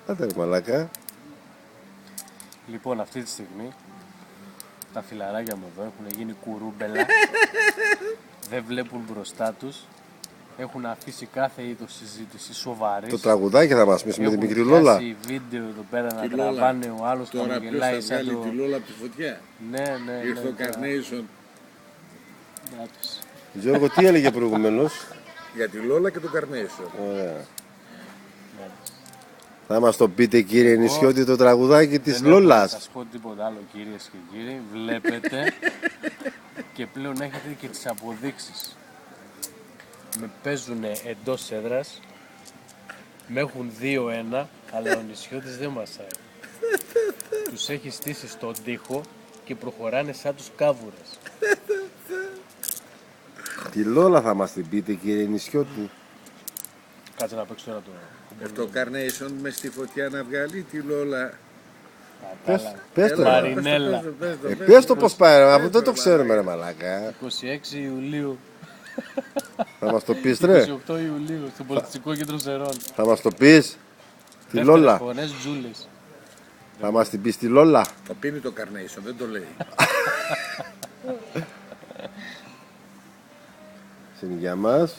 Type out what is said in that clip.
Άντε ρε μαλάκα. Λοιπόν, αυτή τη στιγμή τα φιλαράκια μου εδώ έχουν γίνει κουρούμπελα. Δεν βλέπουν μπροστά τους. Έχουν αφήσει κάθε είδος συζήτηση σοβαρή. Το τραγουδάκι θα μας πεις με τη μικρή Λόλα. Έχουν βίντεο εδώ πέρα να τραβάνε ο άλλος που γελάει θα βγάλει τη Λόλα από τη φωτιά. Ναι. Ήρθε ο Carnation. Γιώργο, τι έλεγε προηγουμένως? Για τη Λόλα και τον Carnation. Ωραία. Θα μας το πείτε κύριε Νησιώτη το τραγουδάκι της Λόλας? Δεν θα σας πω τίποτα άλλο κυρίες και κύριοι. Βλέπετε και πλέον έχετε και τις αποδείξεις. Με παίζουν εντός έδρας. Με έχουν 2-1, αλλά ο Νησιώτης δεν μασάει. Τους έχει στήσει στον τοίχο και προχωράνε σαν τους κάβουρες. Τη Λόλα θα μας την πείτε κύριε Νησιώτη? Κάτσε να παίξω τώρα το... Το Carnation μες στη φωτιά να βγάλει τη Λόλα. Πες το. Μαρινέλα. Πες το πως πάει, αφού δεν το ξέρουμε ρε μαλάκα. 26 Ιουλίου. Θα μας το πεις ρε? 28 Ιουλίου στο Πολιτιστικό Κέντρο Ζερών. Θα μας το πεις? Τη Λόλα. Φωνές Τζούλες. Θα μας την πεις τη Λόλα? Το πίνει το Carnation, δεν το λέει. Είναι για μας.